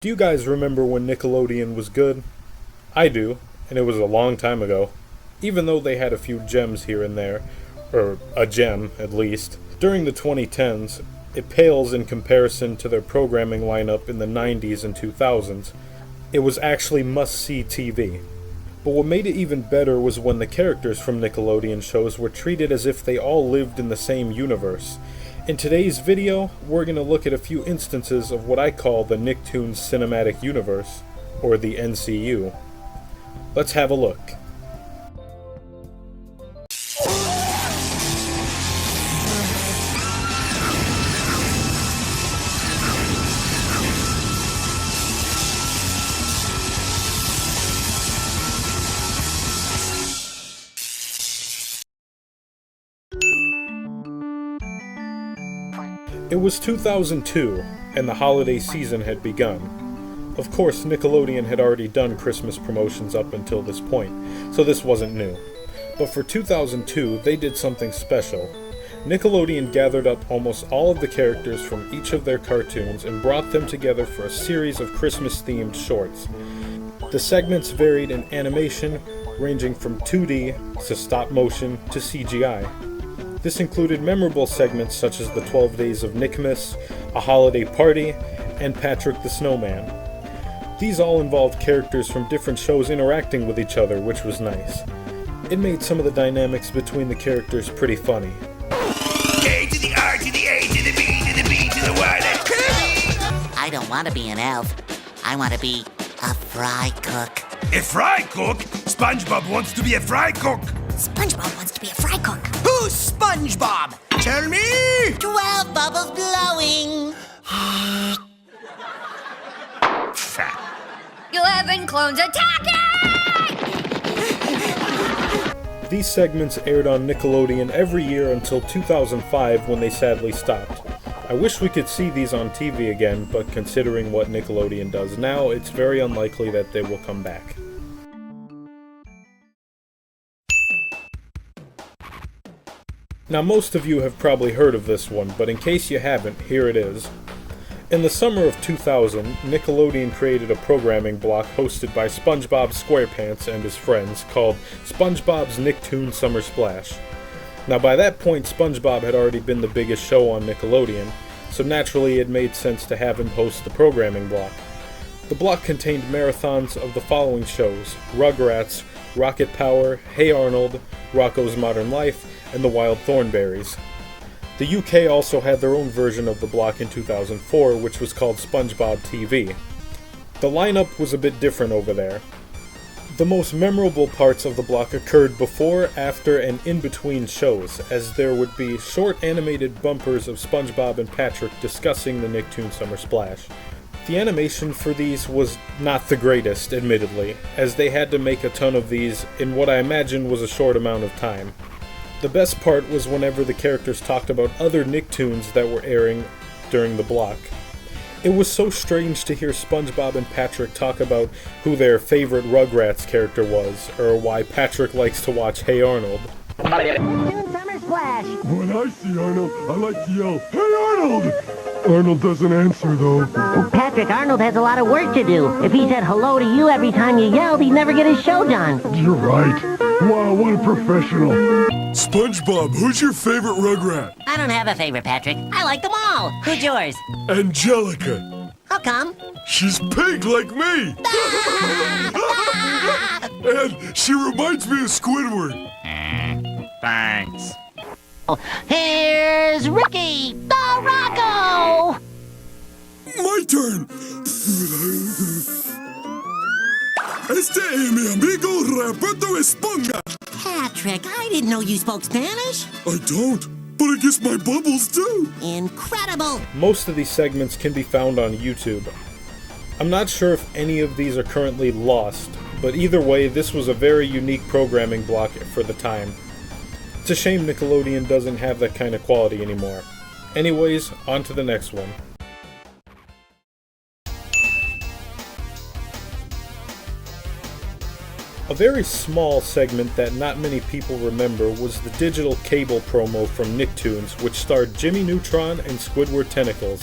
Do you guys remember when Nickelodeon was good? I do, and it was a long time ago. Even though they had a few gems here and there, or a gem at least, during the 2010s, it pales in comparison to their programming lineup in the 90s and 2000s. It was actually must-see TV. But what made it even better was when the characters from Nickelodeon shows were treated as if they all lived in the same universe. In today's video, we're going to look at a few instances of what I call the Nicktoons Cinematic Universe, or the NCU. Let's have a look. It was 2002, and the holiday season had begun. Of course, Nickelodeon had already done Christmas promotions up until this point, so this wasn't new. But for 2002, they did something special. Nickelodeon gathered up almost all of the characters from each of their cartoons and brought them together for a series of Christmas-themed shorts. The segments varied in animation, ranging from 2D to stop motion to CGI. This included memorable segments such as the 12 Days of Nickmas, A Holiday Party, and Patrick the Snowman. These all involved characters from different shows interacting with each other, which was nice. It made some of the dynamics between the characters pretty funny. A to the R to the A to the B to the B to the Y to I don't want to be an elf. I want to be a fry cook. A fry cook? SpongeBob wants to be a fry cook. SpongeBob wants to be a fry cook. Who's SpongeBob? Tell me! 12 bubbles blowing. 11 clones attacking! These segments aired on Nickelodeon every year until 2005 when they sadly stopped. I wish we could see these on TV again, but considering what Nickelodeon does now, it's very unlikely that they will come back. Now most of you have probably heard of this one, but in case you haven't, here it is. In the summer of 2000, Nickelodeon created a programming block hosted by SpongeBob SquarePants and his friends called SpongeBob's Nicktoon Summer Splash. Now by that point, SpongeBob had already been the biggest show on Nickelodeon, so naturally it made sense to have him host the programming block. The block contained marathons of the following shows: Rugrats, Rocket Power, Hey Arnold, Rocko's Modern Life, and the Wild Thornberrys. The UK also had their own version of the block in 2004, which was called SpongeBob TV. The lineup was a bit different over there. The most memorable parts of the block occurred before, after, and in between shows, as there would be short animated bumpers of SpongeBob and Patrick discussing the Nicktoon Summer Splash. The animation for these was not the greatest, admittedly, as they had to make a ton of these in what I imagine was a short amount of time. The best part was whenever the characters talked about other Nicktoons that were airing during the block. It was so strange to hear SpongeBob and Patrick talk about who their favorite Rugrats character was, or why Patrick likes to watch Hey Arnold. Summer Splash. When I see Arnold, I like to yell, "Hey Arnold!" Arnold doesn't answer though. Patrick, Arnold has a lot of work to do. If he said hello to you every time you yelled, he'd never get his show done. You're right. Wow, what a professional. SpongeBob, who's your favorite Rugrat? I don't have a favorite, Patrick. I like them all. Who's yours? Angelica. How come? She's pink like me. And she reminds me of Squidward. Thanks. Here's Ricky the Rocco! My turn. Este es mi amigo Roberto Esponja. Patrick, I didn't know you spoke Spanish. I don't, but I guess my bubbles do. Incredible! Most of these segments can be found on YouTube. I'm not sure if any of these are currently lost, but either way, this was a very unique programming block for the time. It's a shame Nickelodeon doesn't have that kind of quality anymore. Anyways, on to the next one. A very small segment that not many people remember was the digital cable promo from Nicktoons, which starred Jimmy Neutron and Squidward Tentacles.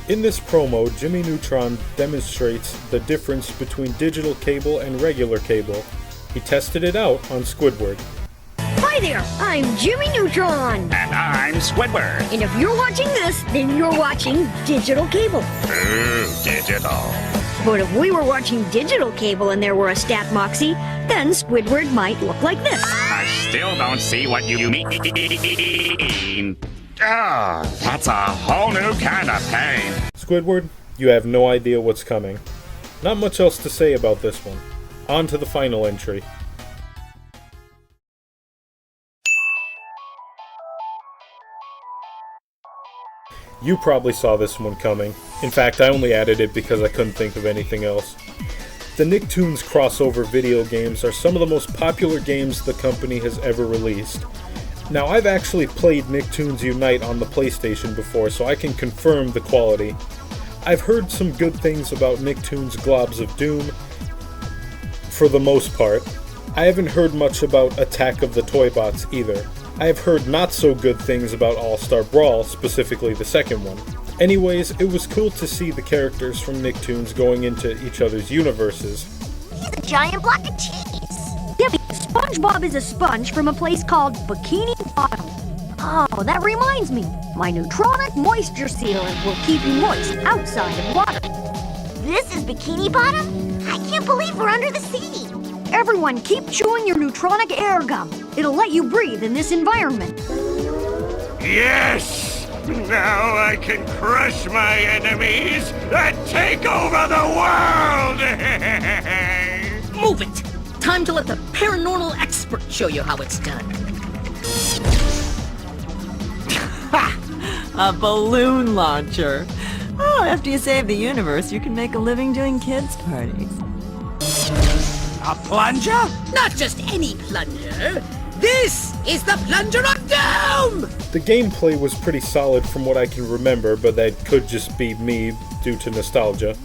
In this promo, Jimmy Neutron demonstrates the difference between digital cable and regular cable. He tested it out on Squidward. Hi there, I'm Jimmy Neutron. And I'm Squidward. And if you're watching this, then you're watching digital cable. Ooh, digital. But if we were watching digital cable and there were a Stat Moxie, then Squidward might look like this. I still don't see what you mean. Oh, that's a whole new kind of pain. Squidward, you have no idea what's coming. Not much else to say about this one. On to the final entry. You probably saw this one coming. In fact, I only added it because I couldn't think of anything else. The Nicktoons crossover video games are some of the most popular games the company has ever released. Now, I've actually played Nicktoons Unite on the PlayStation before, so I can confirm the quality. I've heard some good things about Nicktoons Globs of Doom, for the most part. I haven't heard much about Attack of the Toybots either. I have heard not so good things about All-Star Brawl, specifically the second one. Anyways, it was cool to see the characters from Nicktoons going into each other's universes. He's a giant block of cheese. Yeah, because SpongeBob is a sponge from a place called Bikini Bottom. Oh, that reminds me. My Neutronic Moisture Sealant will keep you moist outside of water. This is Bikini Bottom? I can't believe we're under the sea. Everyone, keep chewing your Neutronic air gum. It'll let you breathe in this environment. Yes! Now I can crush my enemies and take over the world! Move it! Time to let the paranormal expert show you how it's done. Ha! A balloon launcher. Oh, after you save the universe, you can make a living doing kids' parties. A plunger? Not just any plunger. This is the plunger of doom! The gameplay was pretty solid from what I can remember, but that could just be me due to nostalgia.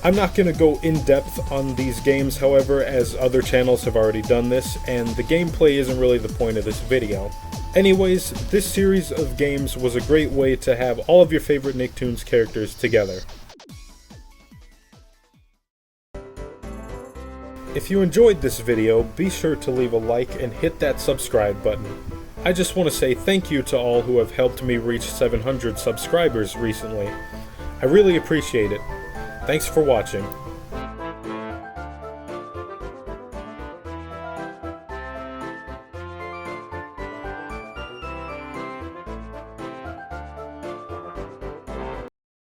I'm not going to go in depth on these games, however, as other channels have already done this, and the gameplay isn't really the point of this video. Anyways, this series of games was a great way to have all of your favorite Nicktoons characters together. If you enjoyed this video, be sure to leave a like and hit that subscribe button. I just want to say thank you to all who have helped me reach 700 subscribers recently. I really appreciate it. Thanks for watching.